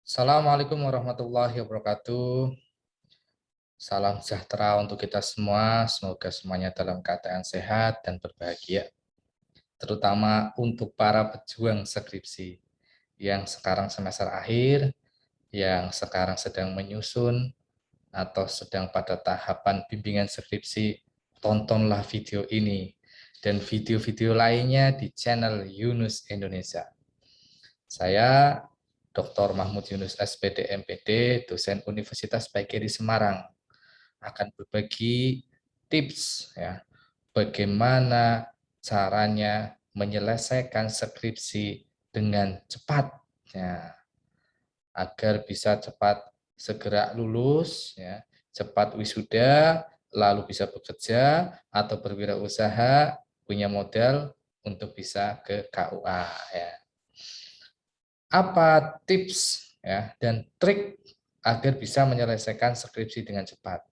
Assalamualaikum warahmatullahi wabarakatuh. Salam sejahtera untuk kita semua. Semoga semuanya dalam keadaan sehat dan berbahagia. Terutama untuk para pejuang skripsi yang sekarang semester akhir, yang sekarang sedang menyusun, atau sedang pada tahapan bimbingan skripsi. Tontonlah video ini dan video-video lainnya di channel Yunus Indonesia. Saya Dr. Mahmud Yunus SPD MPD, dosen Universitas Baikiri Semarang, akan berbagi tips ya, bagaimana caranya menyelesaikan skripsi dengan cepat ya, agar bisa cepat segera lulus ya, cepat wisuda, lalu bisa bekerja atau berwirausaha, punya modal untuk bisa ke KUA ya. Apa tips ya dan trik agar bisa menyelesaikan skripsi dengan cepat?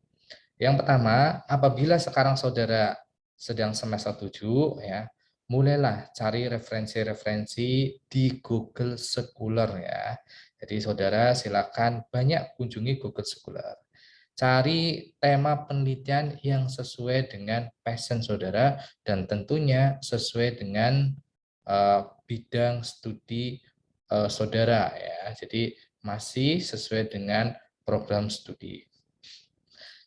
Yang pertama, apabila sekarang saudara sedang semester 7 ya, mulailah cari referensi-referensi di Google Scholar ya. Jadi saudara silakan banyak kunjungi Google Scholar. Cari tema penelitian yang sesuai dengan passion saudara dan tentunya sesuai dengan bidang studi saudara ya. Jadi masih sesuai dengan program studi.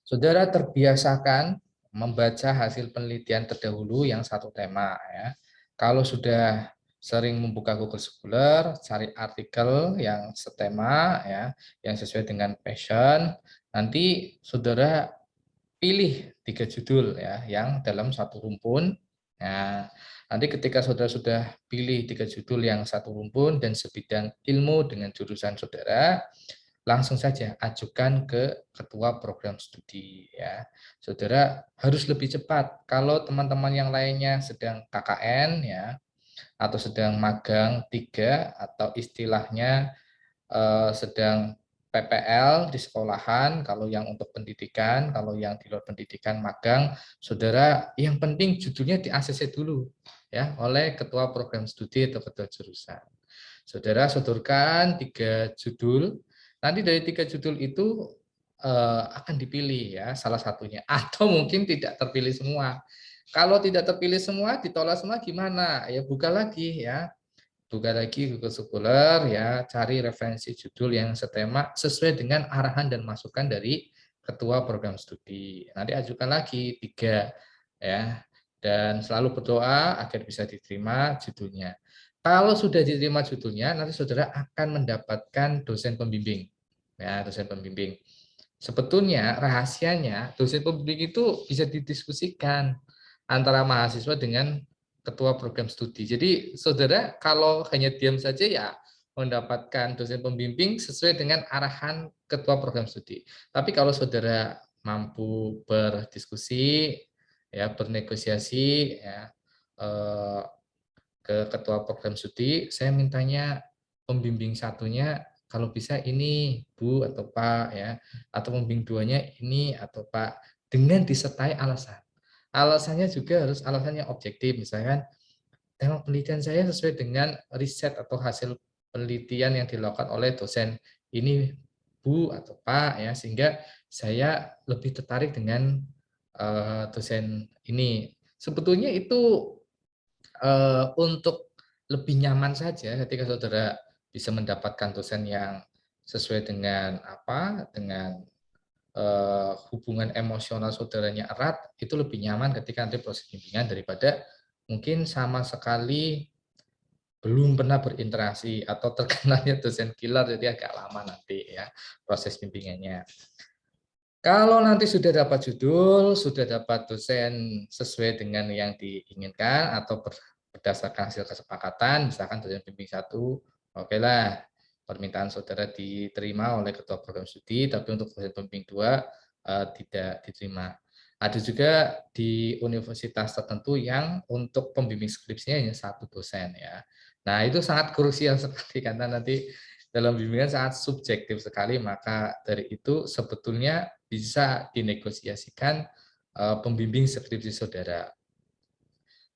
Saudara terbiasakan membaca hasil penelitian terdahulu yang satu tema ya. Kalau sudah sering membuka Google Scholar, cari artikel yang setema ya, yang sesuai dengan passion. Nanti saudara pilih 3 judul ya, yang dalam satu rumpun. Nah, nanti ketika saudara sudah pilih 3 judul yang satu rumpun dan sebidang ilmu dengan jurusan saudara, langsung saja ajukan ke ketua program studi ya. Saudara harus lebih cepat. Kalau teman-teman yang lainnya sedang KKN ya, atau sedang magang 3 atau istilahnya sedang PPL di sekolahan, kalau yang untuk pendidikan, kalau yang di luar pendidikan magang, saudara yang penting judulnya di ACC dulu ya oleh ketua program studi atau ketua jurusan. Saudara sodorkan 3 judul, nanti dari 3 judul itu akan dipilih ya salah satunya atau mungkin tidak terpilih semua. Kalau tidak terpilih semua, ditolak semua gimana? Ya buka lagi ya, buka lagi Google Scholar ya, cari referensi judul yang setema sesuai dengan arahan dan masukan dari ketua program studi. Nanti ajukan lagi 3 ya, dan selalu berdoa agar bisa diterima judulnya. Kalau sudah diterima judulnya, nanti saudara akan mendapatkan dosen pembimbing. Ya, dosen pembimbing. Sebetulnya rahasianya dosen pembimbing itu bisa didiskusikan antara mahasiswa dengan ketua program studi. Jadi saudara kalau hanya diam saja ya mendapatkan dosen pembimbing sesuai dengan arahan ketua program studi. Tapi kalau saudara mampu berdiskusi, ya bernegosiasi, ya ke ketua program studi, saya mintanya pembimbing satunya kalau bisa ini Bu atau Pak ya, atau pembimbing duanya ini atau Pak, dengan disertai alasan. Alasannya juga harus alasan yang objektif, misalkan tema penelitian saya sesuai dengan riset atau hasil penelitian yang dilakukan oleh dosen ini Bu atau Pak ya, sehingga saya lebih tertarik dengan dosen ini. Sebetulnya itu untuk lebih nyaman saja ketika saudara bisa mendapatkan dosen yang sesuai dengan dengan hubungan emosional saudaranya erat, itu lebih nyaman ketika nanti proses bimbingan daripada mungkin sama sekali belum pernah berinteraksi atau terkenalnya dosen killer jadi agak lama nanti ya proses bimbingannya. Kalau nanti sudah dapat judul, sudah dapat dosen sesuai dengan yang diinginkan atau berdasarkan hasil kesepakatan, misalkan dosen bimbing 1, oke lah, permintaan saudara diterima oleh ketua program studi, tapi untuk dosen bimbing 2 tidak diterima. Ada juga di universitas tertentu yang untuk pembimbing skripsinya hanya 1 dosen ya. Nah, itu sangat krusial sekali karena nanti dalam bimbingan sangat subjektif sekali, maka dari itu sebetulnya bisa dinegosiasikan pembimbing skripsi saudara.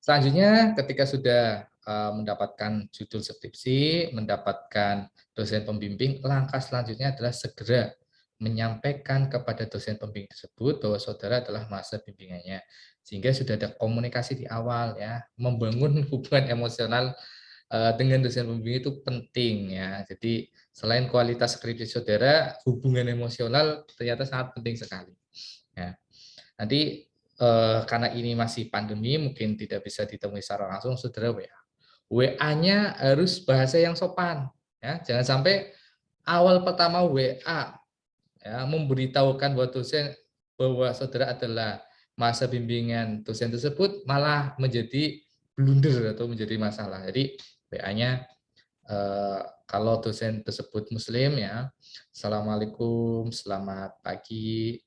Selanjutnya ketika sudah mendapatkan judul skripsi, mendapatkan dosen pembimbing, langkah selanjutnya adalah segera menyampaikan kepada dosen pembimbing tersebut bahwa saudara adalah masa bimbingannya. Sehingga sudah ada komunikasi di awal ya, membangun hubungan emosional dengan dosen pembimbing itu penting ya. Jadi selain kualitas skripsi saudara, hubungan emosional ternyata sangat penting sekali. Ya. Nanti karena ini masih pandemi, mungkin tidak bisa ditemui secara langsung, saudara WA. WA-nya harus bahasa yang sopan, ya. Jangan sampai awal pertama WA ya memberitahukan bahwa saudara adalah masa bimbingan dosen tersebut malah menjadi blunder atau menjadi masalah. Jadi WA-nya kalau dosen tersebut muslim ya, Assalamualaikum, selamat pagi,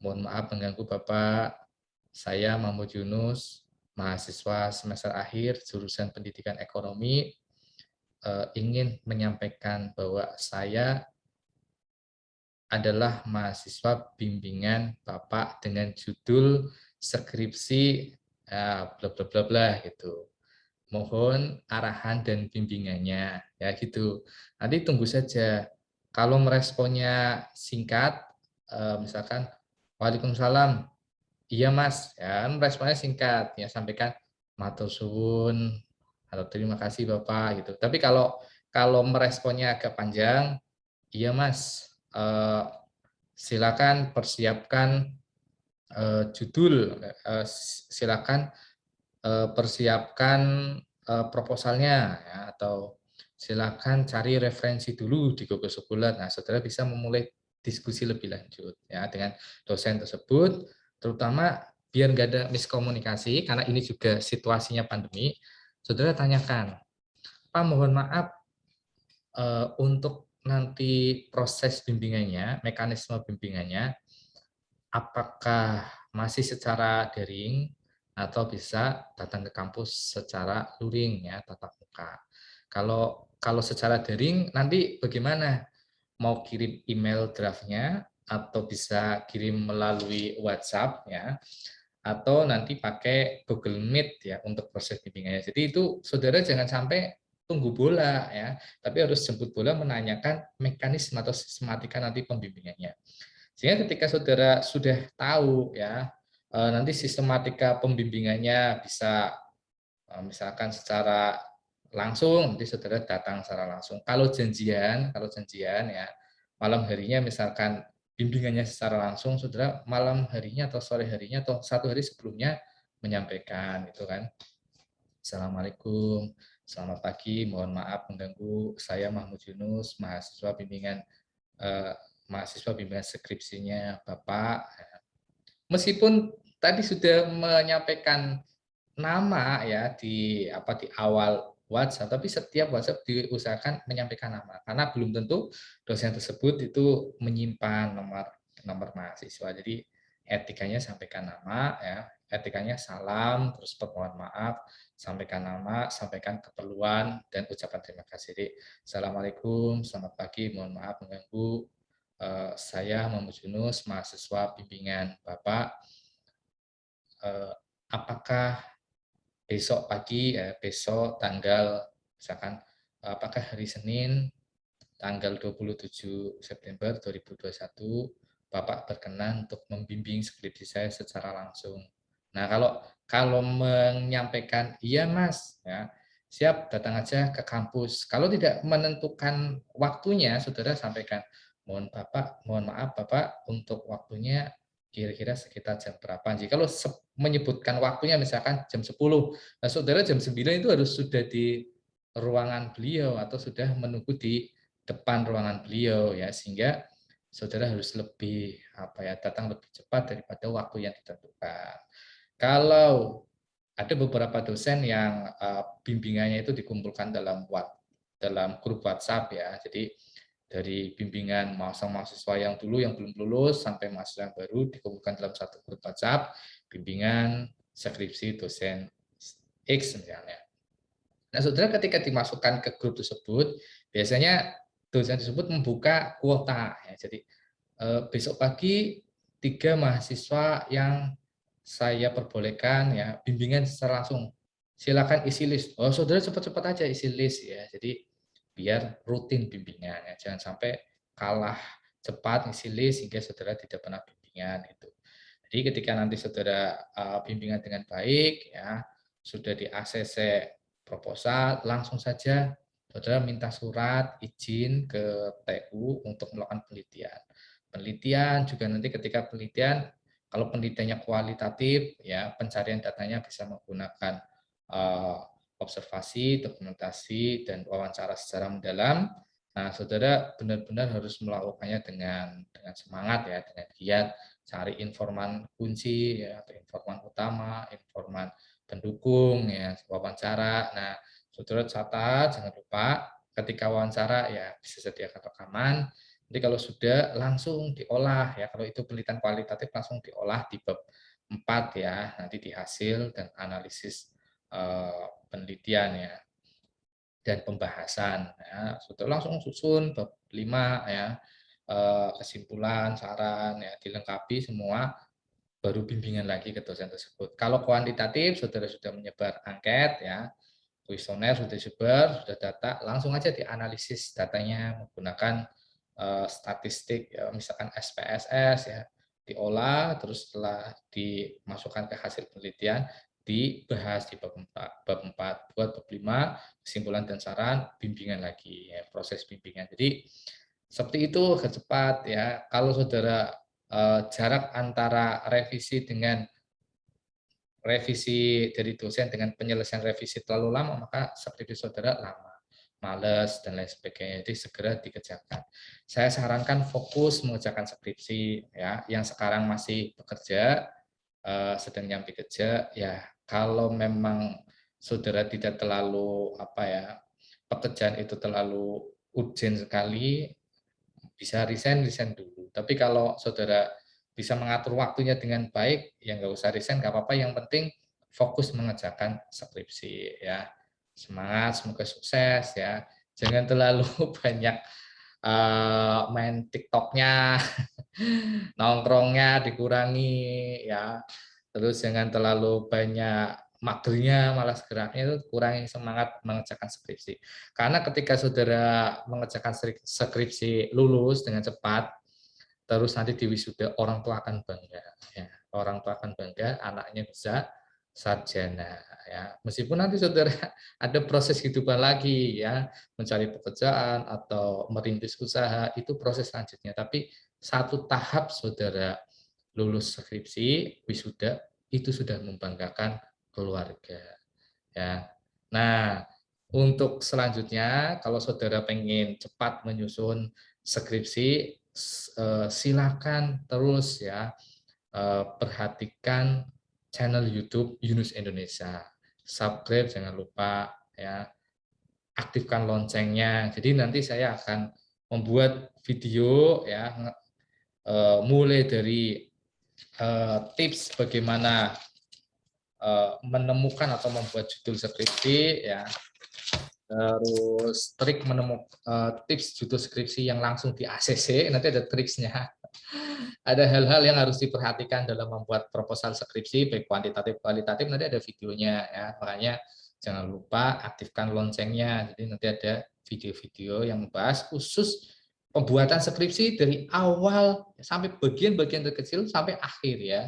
mohon maaf mengganggu Bapak, saya Mahmud Yunus, mahasiswa semester akhir jurusan pendidikan ekonomi, ingin menyampaikan bahwa saya adalah mahasiswa bimbingan Bapak dengan judul skripsi bla bla bla bla gitu. Mohon arahan dan bimbingannya ya gitu. Nanti tunggu saja. Kalau meresponnya singkat, misalkan Waalaikumsalam, iya Mas, ya kan responnya singkat, ya sampaikan matur suwun atau terima kasih Bapak gitu. Tapi kalau meresponnya agak panjang, iya Mas, silakan persiapkan judul, silakan persiapkan proposalnya ya, atau silakan cari referensi dulu di Google Scholar. Nah, saudara bisa memulai diskusi lebih lanjut ya dengan dosen tersebut, terutama biar nggak ada miskomunikasi karena ini juga situasinya pandemi. Saudara tanyakan, Pak mohon maaf untuk nanti proses bimbingannya, mekanisme bimbingannya, apakah masih secara daring atau bisa datang ke kampus secara luring ya, tatap muka. Kalau secara daring nanti bagaimana? Mau kirim email draftnya atau bisa kirim melalui WhatsApp ya, atau nanti pakai Google Meet ya untuk proses bimbingannya. Jadi itu saudara jangan sampai tunggu bola ya, tapi harus jemput bola menanyakan mekanisme atau sistematika nanti pembimbingannya. Sehingga ketika saudara sudah tahu ya, nanti sistematika pembimbingannya bisa misalkan secara langsung, nanti saudara datang secara langsung. Kalau janjian ya malam harinya misalkan bimbingannya secara langsung, saudara malam harinya atau sore harinya atau satu hari sebelumnya menyampaikan itu kan. Assalamualaikum, selamat pagi, mohon maaf mengganggu, saya Mahmud Yunus, mahasiswa bimbingan skripsinya Bapak. Meskipun tadi sudah menyampaikan nama ya di awal WhatsApp, tapi setiap WhatsApp diusahakan menyampaikan nama karena belum tentu dosen tersebut itu menyimpan nomor nomor mahasiswa. Jadi etikanya sampaikan nama ya, etikanya salam, terus permohonan maaf, sampaikan nama, sampaikan keperluan dan ucapan terima kasih. Jadi, Assalamualaikum, selamat pagi, mohon maaf mengganggu. Saya Muhammad Yunus, mahasiswa bimbingan Bapak. Apakah besok pagi, besok tanggal, misalkan, apakah hari Senin, tanggal 27 September 2021, Bapak berkenan untuk membimbing skripsi saya secara langsung. Nah, kalau menyampaikan, iya Mas, ya, siap datang aja ke kampus. Kalau tidak menentukan waktunya, saudara sampaikan, mohon maaf Bapak untuk waktunya kira-kira sekitar jam berapa. Jika kalau menyebutkan waktunya misalkan jam 10, nah saudara jam 9 itu harus sudah di ruangan beliau atau sudah menunggu di depan ruangan beliau ya, sehingga saudara harus lebih datang lebih cepat daripada waktu yang ditentukan. Kalau ada beberapa dosen yang bimbingannya itu dikumpulkan dalam grup WhatsApp ya. Jadi dari bimbingan mahasiswa yang dulu yang belum lulus sampai mahasiswa yang baru dikumpulkan dalam satu grup WhatsApp, bimbingan skripsi dosen X misalnya. Nah, saudara ketika dimasukkan ke grup tersebut, biasanya dosen tersebut membuka kuota. Ya. Jadi besok pagi 3 mahasiswa yang saya perbolehkan ya bimbingan secara langsung. silakan isi list. Oh, saudara cepat-cepat aja isi list ya. Jadi biar rutin bimbingan ya. Jangan sampai kalah cepat isi list sehingga saudara tidak pernah bimbingan itu. Jadi ketika nanti saudara bimbingan dengan baik ya, sudah di ACC proposal, langsung saja saudara minta surat izin ke TU untuk melakukan penelitian. Penelitian juga nanti ketika penelitian, kalau penelitiannya kualitatif ya, pencarian datanya bisa menggunakan uh, observasi, dokumentasi, dan wawancara secara mendalam. Nah, saudara benar-benar harus melakukannya dengan semangat ya, dengan giat, cari informan kunci ya, atau informan utama, informan pendukung ya, wawancara. Nah, saudara catat, jangan lupa ketika wawancara ya bisa sediakan rekaman. Jadi kalau sudah langsung diolah ya, kalau itu penelitian kualitatif langsung diolah di bab 4 ya, nanti di hasil dan analisis penelitian ya dan pembahasan ya. Sudah langsung susun bab 5 ya, kesimpulan, saran ya, dilengkapi semua baru bimbingan lagi ke dosen tersebut. Kalau kuantitatif saudara sudah menyebar angket ya, kuesioner sudah disebar, sudah data, langsung aja dianalisis datanya menggunakan statistik ya, misalkan SPSS ya, diolah terus setelah dimasukkan ke hasil penelitian dibahas di bab 4, buat bab 5 kesimpulan dan saran, bimbingan lagi ya, proses bimbingan. Jadi seperti itu cepat ya. Kalau saudara jarak antara revisi dari dosen dengan penyelesaian revisi terlalu lama, maka skripsi saudara lama, males, dan lain sebagainya. Jadi segera dikerjakan. Saya sarankan fokus mengerjakan skripsi, ya, yang sekarang masih bekerja, sedang nyambi kerja, ya kalau memang saudara tidak terlalu pekerjaan itu terlalu urgent sekali, bisa resign dulu. Tapi kalau saudara bisa mengatur waktunya dengan baik, ya nggak usah resign, nggak apa-apa. Yang penting fokus mengerjakan skripsi ya. Semangat, semoga sukses ya. Jangan terlalu banyak main TikToknya, nongkrongnya dikurangi ya. Terus jangan terlalu banyak magernya, malas geraknya, itu kurangi semangat mengerjakan skripsi. Karena ketika saudara mengerjakan skripsi lulus dengan cepat, terus nanti di wisuda orang tua akan bangga. Ya. Orang tua akan bangga, anaknya bisa sarjana. Ya. Meskipun nanti saudara ada proses kehidupan lagi, ya, mencari pekerjaan atau merintis usaha, itu proses selanjutnya. Tapi satu tahap saudara lulus skripsi, wisuda, itu sudah membanggakan keluarga. Ya. Nah, untuk selanjutnya, kalau saudara pengen cepat menyusun skripsi, silakan terus ya perhatikan channel YouTube Yunus Indonesia. Subscribe jangan lupa ya, aktifkan loncengnya. Jadi nanti saya akan membuat video ya mulai dari tips bagaimana menemukan atau membuat judul skripsi ya, terus trik menemukan tips judul skripsi yang langsung di ACC, nanti ada triksnya. Ada hal-hal yang harus diperhatikan dalam membuat proposal skripsi, baik kuantitatif kualitatif, nanti ada videonya ya. Makanya jangan lupa aktifkan loncengnya. Jadi nanti ada video-video yang membahas khusus pembuatan skripsi dari awal sampai bagian-bagian terkecil sampai akhir ya.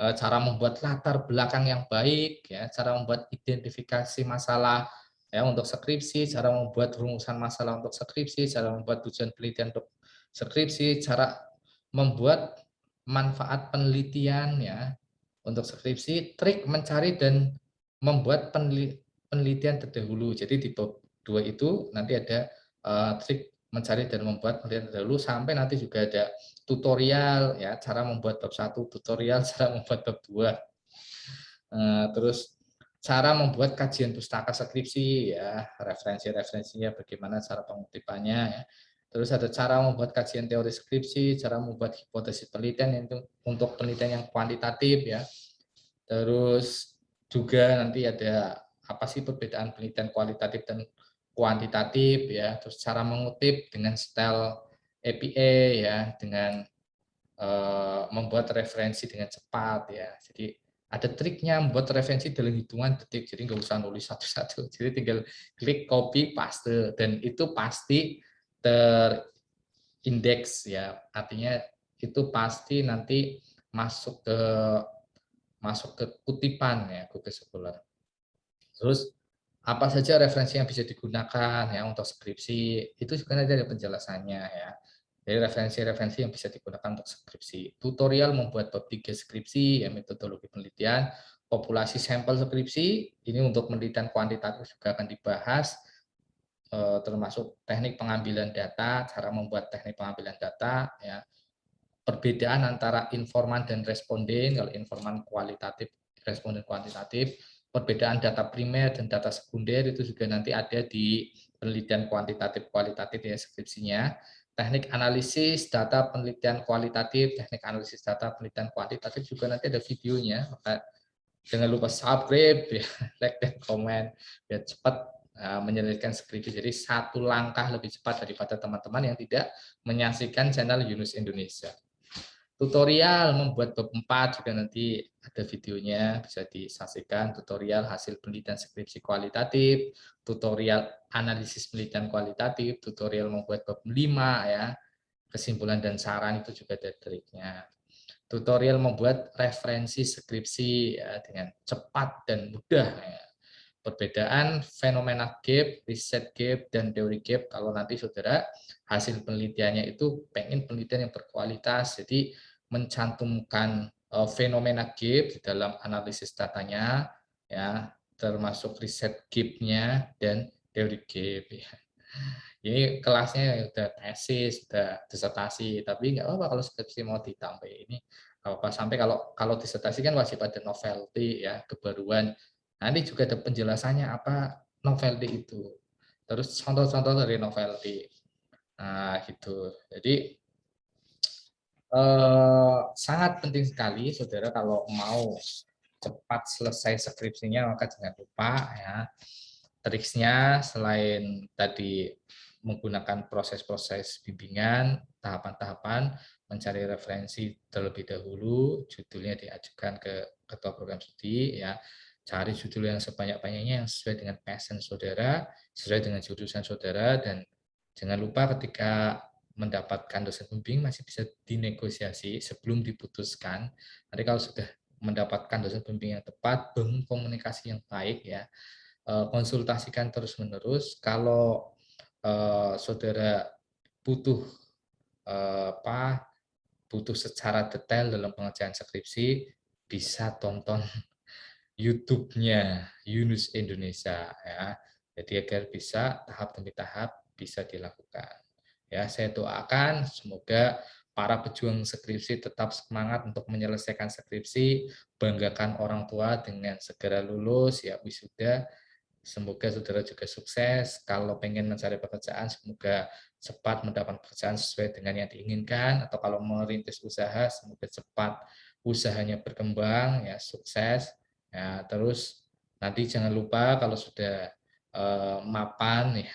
Cara membuat latar belakang yang baik ya, cara membuat identifikasi masalah ya untuk skripsi, cara membuat rumusan masalah untuk skripsi, cara membuat tujuan penelitian untuk skripsi, cara membuat manfaat penelitian ya untuk skripsi, trik mencari dan membuat penelitian terdahulu. Jadi di bab 2 itu nanti ada trik mencari dan membuat penelitian terdahulu, sampai nanti juga ada tutorial ya, cara membuat bab 1, tutorial cara membuat bab 2. Terus cara membuat kajian pustaka skripsi ya, referensi-referensinya bagaimana cara pengutipannya ya. Terus ada cara membuat kajian teori skripsi, cara membuat hipotesis penelitian untuk penelitian yang kuantitatif ya. Terus juga nanti ada apa sih perbedaan penelitian kualitatif dan kuantitatif ya. Terus cara mengutip dengan style APA ya, dengan membuat referensi dengan cepat ya. Jadi Ada triknya membuat referensi dalam hitungan detik, jadi nggak usah nulis satu-satu, jadi tinggal klik copy paste dan itu pasti terindeks ya, artinya itu pasti nanti masuk ke kutipan ya Google Scholar. Terus apa saja referensi yang bisa digunakan ya untuk skripsi, itu juga nanti ada penjelasannya ya. Jadi referensi-referensi yang bisa digunakan untuk skripsi. Tutorial membuat bab 3 skripsi, ya metodologi penelitian, populasi sampel skripsi, ini untuk penelitian kuantitatif juga akan dibahas, termasuk teknik pengambilan data, cara membuat teknik pengambilan data, ya, perbedaan antara informan dan responden, kalau informan kualitatif, responden kuantitatif, perbedaan data primer dan data sekunder itu juga nanti ada di penelitian kuantitatif kualitatif ya skripsinya. Teknik analisis data penelitian kualitatif, teknik analisis data penelitian kuantitatif juga nanti ada videonya. Maka jangan lupa subscribe, ya, like dan komen biar cepat menyelesaikan skripsi. Jadi satu langkah lebih cepat daripada teman-teman yang tidak menyaksikan channel Yunus Indonesia. Tutorial membuat bab 4 juga nanti ada videonya, bisa disaksikan tutorial hasil penelitian skripsi kualitatif, tutorial analisis penelitian kualitatif, tutorial membuat bab 5 ya, kesimpulan dan saran itu juga ada triknya. Tutorial membuat referensi skripsi ya, dengan cepat dan mudah ya. Perbedaan fenomena gap, riset gap, dan teori gap kalau nanti saudara hasil penelitiannya itu pengen penelitian yang berkualitas, jadi mencantumkan fenomena gap di dalam analisis datanya, ya termasuk riset gap-nya dan teori gap. Ya. Ini kelasnya udah tesis, udah disertasi, tapi nggak apa-apa kalau skripsi mau ditambah ini. Apa sampai kalau disertasi kan wajib ada novelty ya, kebaruan. Nanti juga ada penjelasannya apa novelty itu. Terus contoh-contoh dari novelty. Nah, gitu. Jadi sangat penting sekali saudara kalau mau cepat selesai skripsinya maka jangan lupa ya triksnya selain tadi menggunakan proses-proses bimbingan, tahapan-tahapan, mencari referensi terlebih dahulu, judulnya diajukan ke ketua program studi, ya, cari judul yang sebanyak-banyaknya yang sesuai dengan passion saudara, sesuai dengan jurusan saudara, dan jangan lupa ketika mendapatkan dosen pembimbing masih bisa dinegosiasi sebelum diputuskan. Nanti kalau sudah mendapatkan dosen pembimbing yang tepat, bangun komunikasi yang baik ya, konsultasikan terus-menerus. Kalau saudara butuh butuh secara detail dalam pengerjaan skripsi, bisa tonton YouTube-nya Yunus Indonesia ya. Jadi agar bisa tahap demi tahap bisa dilakukan. Ya, saya doakan semoga para pejuang skripsi tetap semangat untuk menyelesaikan skripsi, banggakan orang tua dengan segera lulus ya wisuda. Semoga saudara juga sukses. Kalau pengen mencari pekerjaan, semoga cepat mendapat pekerjaan sesuai dengan yang diinginkan. Atau kalau merintis usaha, semoga cepat usahanya berkembang, ya sukses. Ya, terus nanti jangan lupa kalau sudah mapan, ya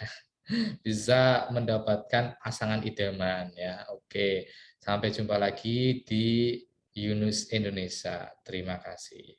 bisa mendapatkan pasangan idaman. Ya, oke. Sampai jumpa lagi di Yunus Indonesia. Terima kasih.